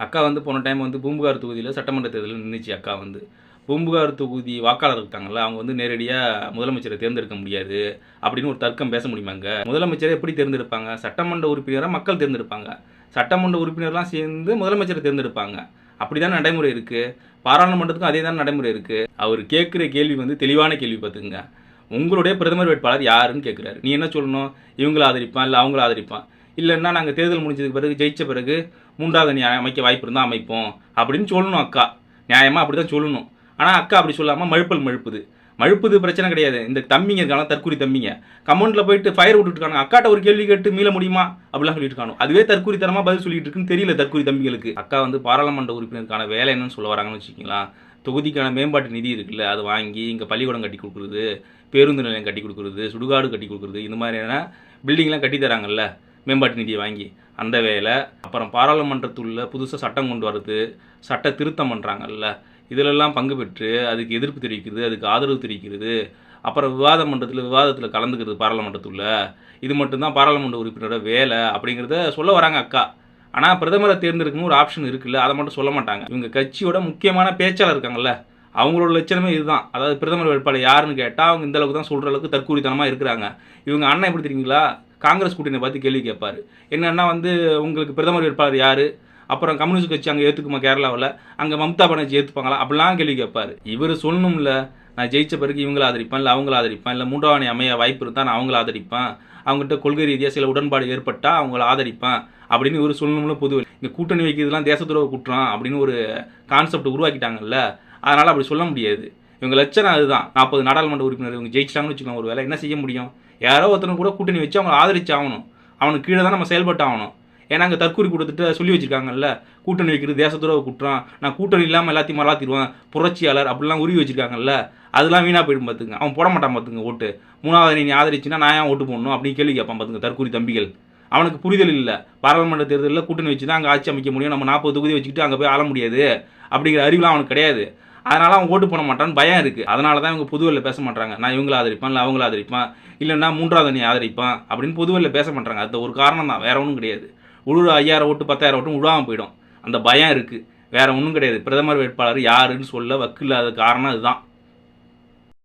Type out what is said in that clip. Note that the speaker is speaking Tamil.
அக்கா வந்து போன டைம் வந்து பூம்புகார் தொகுதியில் சட்டமன்ற தேர்தலில் நின்றுச்சு. அக்கா வந்து பூம்புகார் தொகுதி வாக்காளர் இருக்காங்கல்ல, அவங்க வந்து நேரடியாக முதலமைச்சரை தேர்ந்தெடுக்க முடியாது அப்படின்னு ஒரு தர்க்கம் பேச முடியுமாங்க? முதலமைச்சரை எப்படி தேர்ந்தெடுப்பாங்க? சட்டமன்ற உறுப்பினரை மக்கள் தேர்ந்தெடுப்பாங்க. சட்டமன்ற உறுப்பினர்லாம் சேர்ந்து முதலமைச்சரை தேர்ந்தெடுப்பாங்க. அப்படிதான் நடைமுறை இருக்குது. பாராளுமன்றத்துக்கும் அதே தான் நடைமுறை இருக்குது. அவர் கேட்குற கேள்வி வந்து தெளிவான கேள்வி பார்த்துக்குங்க. உங்களுடைய பிரதமர் வேட்பாளர் யாருன்னு கேட்குறாரு. நீ என்ன சொல்லணும்? இவங்கள ஆதரிப்பான், இல்லை அவங்கள ஆதரிப்பான், இல்லைன்னா நாங்கள் தேர்தல் முடிஞ்சதுக்கு பிறகு ஜெயித்த பிறகு மூன்றாவது அணி அமைக்க வாய்ப்பு இருந்தால் அமைப்போம் அப்படின்னு சொல்லணும். அக்கா நியாயமாக அப்படி தான் சொல்லணும். ஆனால் அக்கா அப்படி சொல்லாமல் மழுப்புது பிரச்சனை கிடையாது. இந்த தம்பிங்க இருக்காங்க, தற்கூரி தம்பிங்க, கமெண்ட்டில் போயிட்டு ஃபயர் விட்டுருக்காங்க. அக்காட்ட ஒரு கேள்வி கேட்டு மீள முடியுமா அப்படிலாம் சொல்லிட்டு இருக்காங்க. அதுவே தற்கூரித்தனமாக பதில் சொல்லிட்டு இருக்குன்னு தெரியல தற்கூரி தம்பிகளுக்கு. அக்கா வந்து பாராளுமன்ற உறுப்பினருக்கான வேலை என்னன்னு சொல்ல வராங்கன்னு வச்சுக்கிங்களா? தொகுதிக்கான மேம்பாட்டு நிதி இருக்குல்ல, அதை வாங்கி இங்கே பள்ளிக்கூடம் கட்டி கொடுக்குறது, பேருந்து நிலையம் கட்டி கொடுக்குறது, சுடுகாடு கட்டி கொடுக்குறது, இந்த மாதிரியான பில்டிங்லாம் கட்டி தராங்கல்ல மேம்பாட்டு நிதியை வாங்கி, அந்த வேலை. அப்புறம் பாராளுமன்றத்துள்ள புதுசாக சட்டம் கொண்டு வரது, சட்ட திருத்தம் பண்ணுறாங்கல்ல, இதிலெல்லாம் பங்கு பெற்று அதுக்கு எதிர்ப்பு தெரிவிக்கிறது, அதுக்கு ஆதரவு தெரிவிக்கிறது, அப்புறம் விவாதத்தில் கலந்துக்கிறது பாராளுமன்றத்துள்ள, இது மட்டும்தான் பாராளுமன்ற உறுப்பினரோட வேலை அப்படிங்கிறத சொல்ல வராங்க அக்கா. ஆனால் பிரதமரை தேர்ந்தெடுக்கணும் ஒரு ஆப்ஷன் இருக்குல்ல, அதை மட்டும் சொல்ல மாட்டாங்க. இவங்க கட்சியோட முக்கியமான பேச்சாளர் இருக்காங்கல்ல, அவங்களோட லட்சணமே இதுதான். அதாவது பிரதமர் வேட்பாளர் யாருன்னு கேட்டால் அவங்க இந்த அளவுக்கு தான் சொல்கிற அளவுக்கு தற்கூரித்தனமாக இருக்கிறாங்க. இவங்க அண்ணன் எப்படி தெரியுங்களா? காங்கிரஸ் கூட்டணியை பார்த்து கேள்வி கேட்பார். என்னன்னா வந்து உங்களுக்கு பிரதமர் வேட்பாளர் யார், அப்புறம் கம்யூனிஸ்ட் கட்சி அங்கே ஏற்றுக்குமா, கேரளாவில் அங்கே மம்தா பானர்ஜி ஏற்றுப்பாங்களா அப்படிலாம் கேள்வி கேட்பார். இவர் சொல்லணும்ல, நான் ஜெயித்த பிறகு இவங்கள ஆதரிப்பேன், இல்லை அவங்கள ஆதரிப்பேன், இல்லை மூன்றாவது அணி அமைய வாய்ப்பு இருந்தால் நான் அவங்கள ஆதரிப்பேன், அவங்ககிட்ட கொள்கை ரீதியாக சில உடன்பாடு ஏற்பட்டால் அவங்கள ஆதரிப்பேன் அப்படின்னு இவர் சொல்லணும்ல. பொதுவில் இந்த கூட்டணி வைக்கிறதுலாம் தேச துரோக குற்றம் அப்படின்னு ஒரு கான்செப்ட் உருவாக்கிட்டாங்கல்ல, அதனால் அப்படி சொல்ல முடியாது. இவங்க லட்சணம் அதுதான். 40 நாடாளுமன்ற உறுப்பினர் இவங்க ஜெயிச்சிட்டாங்கன்னு வச்சுக்கோங்க, ஒரு வேலை என்ன செய்ய முடியும்? யாரோ ஒருத்தனுக்கு கூட கூட்டணி வச்சு அவங்க ஆதரிச்சு ஆகணும். அவனுக்கு கீழே தான் நம்ம செயல்பட்டு ஆகணும். ஏன்னா அங்கே தற்கூரி கொடுத்துட்டு சொல்லி வச்சுருக்காங்கல்ல, கூட்டணி வைக்கிறது தேச துரோக குற்றம், நான் கூட்டணி இல்லாமல் எல்லாத்தையும் மறாத்திடுவேன், புரட்சியாளர் அப்படிலாம் உருவி வச்சுருக்காங்கல்ல, அதெல்லாம் வீணாக போயிடும் பார்த்துங்க. அவன் போட மாட்டான் பார்த்துங்க ஓட்டு. மூணாவது நீ ஆதரிச்சுன்னா நான் ஏன் ஓட்டு போடணும் அப்படின்னு கேள்வி கேட்பான் பார்த்துங்க தற்கூரி தம்பிகள். அவனுக்கு புரிதல் இல்லை. பாராளுமன்ற தேர்தலில் கூட்டணி வச்சு தான் அங்கே ஆட்சி அமைக்க முடியும், நம்ம 40 தொகுதி வச்சுக்கிட்டு அங்கே போய் ஆள முடியாது அப்படிங்கிற அறிவுலாம் அவனுக்கு கிடையாது. அதனால் அவன் ஓட்டு போட மாட்டான்னு பயம் இருக்குது. அதனால தான் இவங்க பொதுவெளியில் பேச மாட்டாங்க. நான் இவங்கள ஆதரிப்பேன், இல்லை அவங்கள ஆதரிப்பேன், இல்லைன்னா மூன்றாவது அணி ஆதரிப்பேன் அப்படின்னு பொதுவெளியில் பேச மாட்டாங்க. அது ஒரு காரணம் தான், வேறு ஒன்றும் கிடையாது. 5000 ஓட்டு 10,000 ஓட்டும் விடாமல் போயிடும். அந்த பயம் இருக்குது, வேறு ஒன்றும் கிடையாது. பிரதமர் வேட்பாளர் யாருன்னு சொல்ல வக்கு இல்லாத காரணம் இதுதான்.